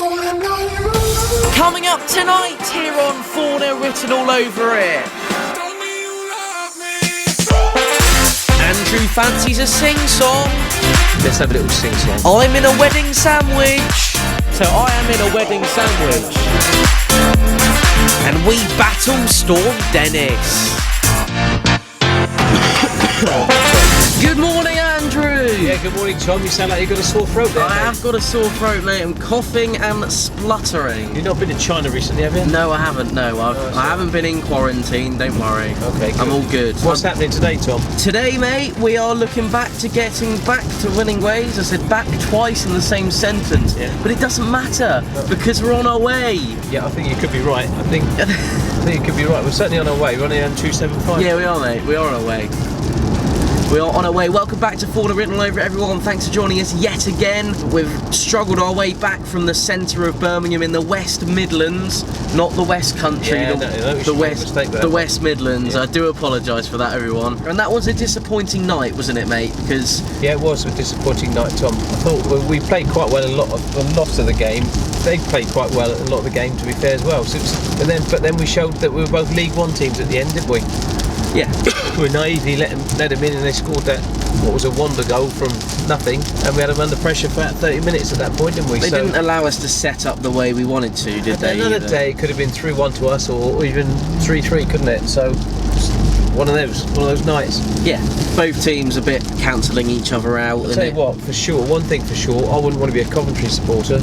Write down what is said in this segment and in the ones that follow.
Coming up tonight here on Fournilwrittenalloverit. Andrew fancies a sing-song. Let's have a little sing-song. I'm in a wedding sandwich. So I am in a wedding sandwich. And we battle Storm Dennis. Good morning, Andrew. Yeah, good morning, Tom. You sound like you've got a sore throat there. I have got a sore throat, mate. I'm coughing and spluttering. You've not been to China recently, have you? No, I haven't. No, I haven't been in quarantine. Don't worry. Okay, good. I'm all good. What's happening today, Tom? Today, mate, we are looking back to getting back to winning ways. I said back twice in the same sentence, yeah. But it doesn't matter because we're on our way. Yeah, I think you could be right. I think you could be right. We're certainly on our way. We're on the M275. Yeah, we are, mate. We are on our way. We are on our way. Welcome back to Fournilwrittenalloverit, everyone. Thanks for joining us yet again. We've struggled our way back from the centre of Birmingham in the West Midlands, not the West Country, the West Midlands. Yeah. I do apologise for that, everyone. And that was a disappointing night, wasn't it, mate? Because yeah, it was a disappointing night, Tom. I thought we played quite well a lot of the game. They played quite well a lot of the game, to be fair, as well. So but then we showed that we were both League One teams at the end, didn't we? Yeah. We naively let them in, and they scored that, what was a wonder goal from nothing, and we had them under pressure for about 30 minutes at that point, didn't we? They didn't allow us to set up the way we wanted to, did they? Another day it could have been 3-1 to us, or even 3-3, couldn't it? So one of those nights. Yeah, both teams a bit cancelling each other out. I'll tell you what, for sure, one thing for sure, I wouldn't want to be a Coventry supporter.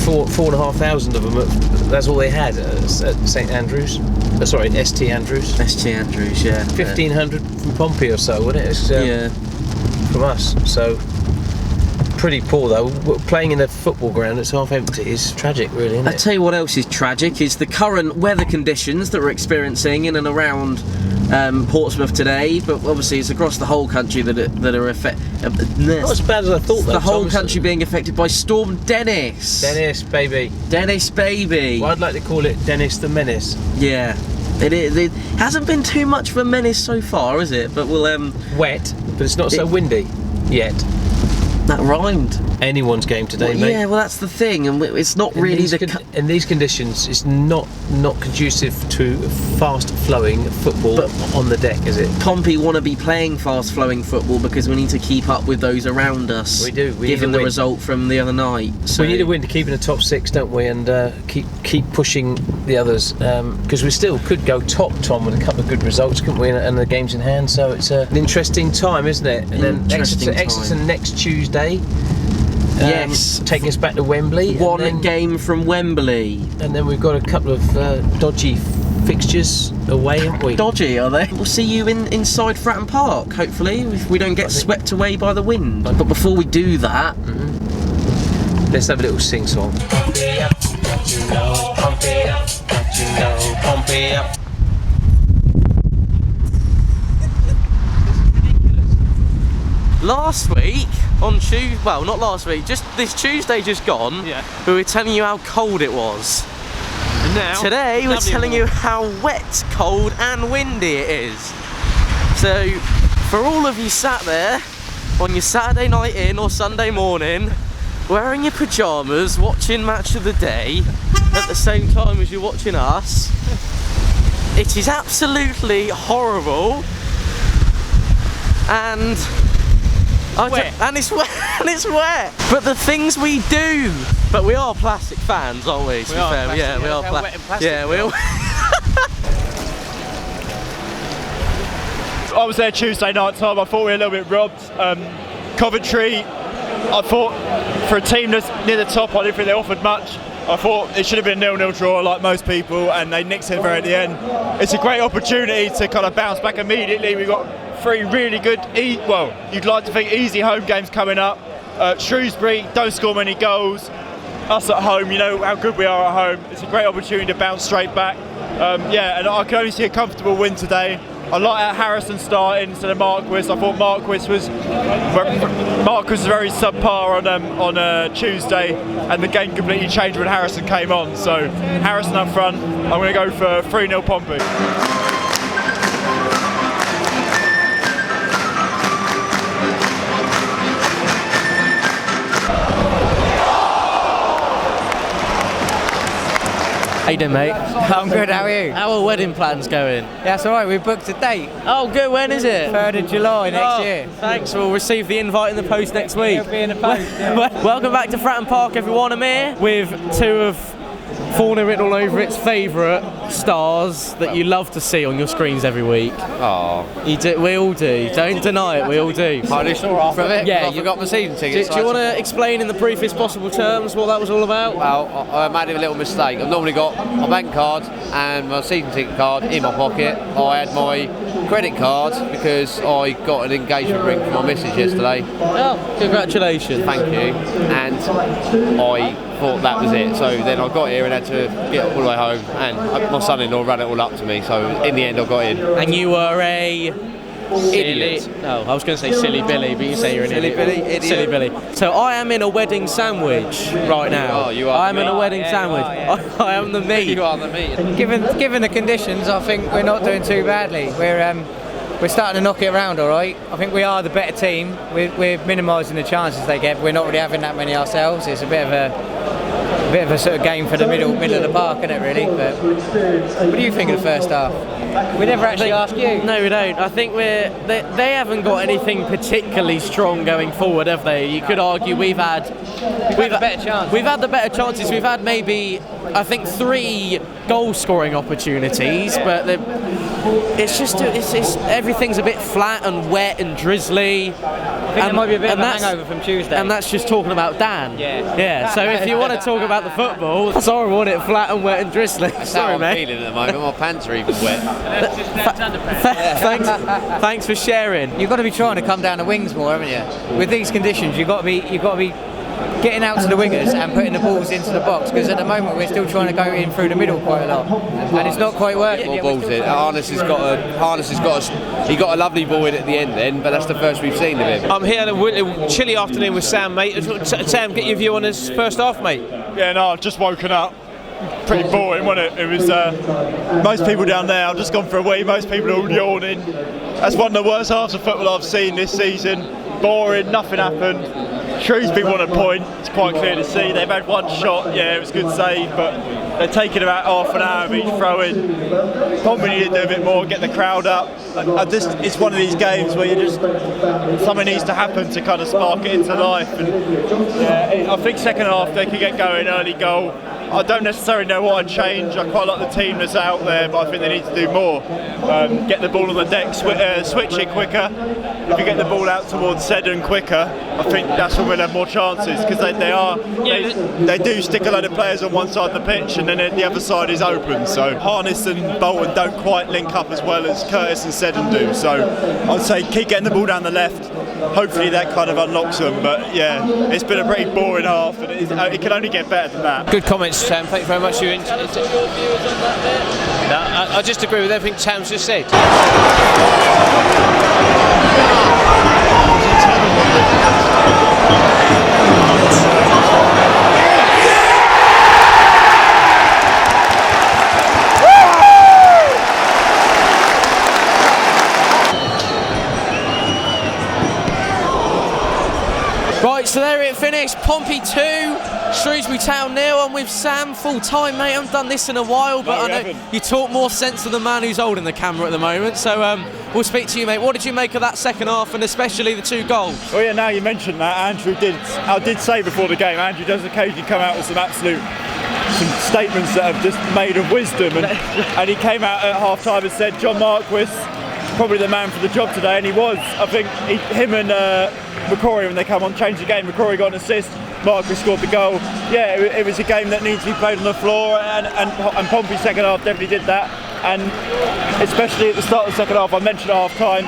4,500 of them, that's all they had at St Andrews. Sorry, ST Andrews. ST Andrews, yeah. 1,500 from Pompey or so, wasn't it? Yeah. From us, so pretty poor though. Playing in a football ground that's half empty is tragic, really, isn't it? I tell you what else is tragic is the current weather conditions that we're experiencing in and around Portsmouth today, but obviously it's across the whole country that are affected. Not as bad as I thought, though. The whole country being affected by Storm Dennis. Dennis, baby. Dennis, baby. Well, I'd like to call it Dennis the Menace. Yeah. It hasn't been too much of a menace so far, is it? But we'll wet, but it's not so windy yet. That rhymed. Anyone's game today, mate. Yeah, well, that's the thing, and it's not really in these conditions. It's not conducive to fast-flowing football on the deck, is it? Pompey want to be playing fast-flowing football because we need to keep up with those around us. We do. Given the result from the other night, so we need a win to keep in the top six, don't we? And keep pushing the others because we still could go top, Tom, with a couple of good results, couldn't we? And the game's in hand, so it's an interesting time, isn't it? And then Exeter next Tuesday. Yes, taking us back to Wembley. One game from Wembley, and then we've got a couple of dodgy fixtures away, haven't we? Dodgy, are they? We'll see you inside Fratton Park, hopefully, if we don't get swept away by the wind. But before we do that, let's have a little sing-song. Pump it up, don't you know, pump it up, don't you know, pump it up. Last week, on Tuesday, well, not last week, just this Tuesday just gone, we were telling you how cold it was. And now, today, we're telling you how wet, cold and windy it is. So, for all of you sat there, on your Saturday night in or Sunday morning, wearing your pyjamas, watching Match of the Day, at the same time as you're watching us, it is absolutely horrible. And it's wet, and it's wet. But the things we do. But we are plastic fans, aren't we? To be fair, yeah, we are plastic. Yeah, we are. I was there Tuesday night, Tom. I thought we were a little bit robbed. Coventry, I thought for a team that's near the top, I didn't think they offered much. I thought it should have been a 0-0 draw like most people, and they nicked it very at the end. It's a great opportunity to kind of bounce back immediately. We've got 3 really good, you'd like to think easy home games coming up. Shrewsbury don't score many goals. Us at home, you know how good we are at home. It's a great opportunity to bounce straight back. And I can only see a comfortable win today. I like Harrison starting instead of Marquis. I thought Marquis was very subpar on Tuesday, and the game completely changed when Harrison came on. So Harrison up front. I'm going to go for 3-0 Pompey. How you doing, mate? I'm good, how are you? How are wedding plans going? Yeah, that's alright, we've booked a date. Oh, good. When is it? 3rd of July next year. Thanks. We'll receive the invite in the post next week. It'll be in the post, yeah. Welcome back to Fratton Park, everyone. I'm here with two of Fournilwrittenalloverit's favourite stars that you love to see on your screens every week. Oh, We all do. Don't deny it. We all do. I saw off of it. Yeah, I forgot my season Do tickets. you want to explain in the briefest possible terms what that was all about? Well, I made a little mistake. I've normally got my bank card and my season ticket card in my pocket. I had my credit card because I got an engagement ring from my missus yesterday. Oh, congratulations. Thank you. And I thought that was it. So then I got here and had to get all the way home, and my son-in-law ran it all up to me. So in the end, I got in. And you were a Idiot. No, I was going to say silly Billy, but you say you're an Silly idiot. Billy, idiot. Silly Billy. So I am in a wedding sandwich right now. You are. I am in a wedding sandwich. I am the meat. You are the meat. Given the conditions, I think we're not doing too badly. We're starting to knock it around, all right. I think we are the better team. We're minimising the chances they get. We're not really having that many ourselves. It's a bit of a sort of game for the middle of the park, isn't it, really? But what do you think of the first half? We never actually asked you. No, we don't. I think they haven't got anything particularly strong going forward, have they? You could argue we've had the better chances. We've had the better chances. We've had maybe, I think, 3 goal-scoring opportunities, but it's everything's a bit flat and wet and drizzly. I think there might be a bit of a hangover from Tuesday. And that's just talking about Dan. Yeah. So if you want to talk about the football, it's horrible, isn't it? Flat and wet and drizzly. That's Sorry, how I'm mate. feeling at the moment. My pants are even wet. Thanks for sharing. You've got to be trying to come down the wings more, haven't you? With these conditions, you've got to be getting out to the wingers and putting the balls into the box, because at the moment we're still trying to go in through the middle quite a lot, and it's not quite working. More balls in. He got a lovely ball in at the end then, but that's the first we've seen of him. I'm here on a chilly afternoon with Sam, mate. Sam, get your view on this first half, mate. Yeah, no, I've just woken up. Pretty boring, wasn't it? It was most people down there. I've just gone for a wee. Most people are all yawning. That's one of the worst halves of football I've seen this season. Boring, nothing happened. Shrewsbury won a point, it's quite clear to see. They've had one shot, yeah, it was a good save, but they're taking about half an hour of each throw-in. Probably need to do a bit more, get the crowd up. It's one of these games where something needs to happen to kind of spark it into life. And, yeah, I think second half they could get going, early goal. I don't necessarily know what I'd change. I quite like the team that's out there, but I think they need to do more. Get the ball on the deck, switch it quicker. If you get the ball out towards Seddon quicker, I think that's when we'll have more chances, because they do stick a load of players on one side of the pitch and then the other side is open. So Harness and Bolton don't quite link up as well as Curtis and Seddon do. So I'd say keep getting the ball down the left. Hopefully that kind of unlocks them. But yeah, it's been a pretty boring half, and it can only get better than that. Good comments, Sam. Thank you very much for your interview. I just agree with everything Sam's just said. Right, so there it finished. Pompey 2, Shrewsbury Town 0. I'm with Sam full time, mate. I haven't done this in a while, but I know you talk more sense of the man who's holding the camera at the moment. So we'll speak to you, mate. What did you make of that second half, and especially the 2 goals? Oh yeah, now you mentioned that, I did say before the game, Andrew does occasionally come out with some statements that have just made of wisdom, and he came out at half time and said John Marquis probably the man for the job today, and he was. I think him and McCrory, when they come on, changed the game. McCrory got an assist, Marquis scored the goal. Yeah, it was a game that needs to be played on the floor, and Pompey's second half definitely did that. And especially at the start of the second half, I mentioned at half time,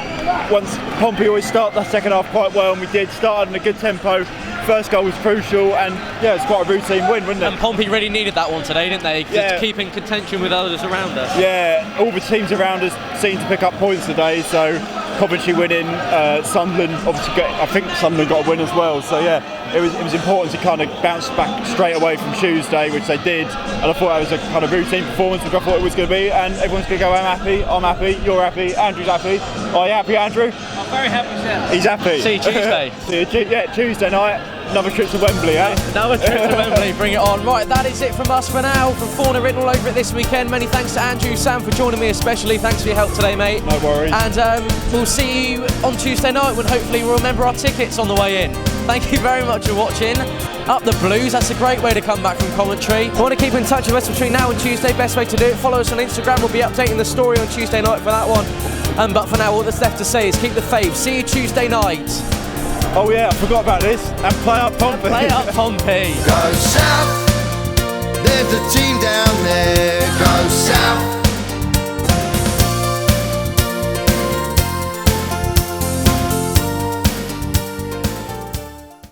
once Pompey always start the second half quite well, and we did, started in a good tempo. First goal was crucial, and yeah, it's quite a routine win, wasn't it? And Pompey really needed that one today, didn't they? Just keeping contention with others around us. Yeah, all the teams around us seemed to pick up points today, so Coventry winning, Sunderland obviously I think Sunderland got a win as well, so yeah, it was important to kind of bounce back straight away from Tuesday, which they did, and I thought that was a kind of routine performance, which I thought it was going to be, and everyone's going to go, I'm happy, you're happy, Andrew's happy. Are you happy, Andrew? I'm very happy, Sam. He's happy. See you Tuesday. Yeah, Tuesday night. another trip to Wembley, eh? Another trip to Wembley, bring it on. Right, that is it from us for now, from Fournilwrittenalloverit this weekend. Many thanks to Andrew, Sam for joining me especially. Thanks for your help today, mate. No worries. And we'll see you on Tuesday night when hopefully we'll remember our tickets on the way in. Thank you very much for watching. Up the Blues, that's a great way to come back from commentary. If you want to keep in touch with us between now and Tuesday, best way to do it, follow us on Instagram. We'll be updating the story on Tuesday night for that one. But for now, all that's left to say is keep the faith. See you Tuesday night. Oh yeah, I forgot about this. And play up Pompey. Play up Pompey. Go south, there's a team down there.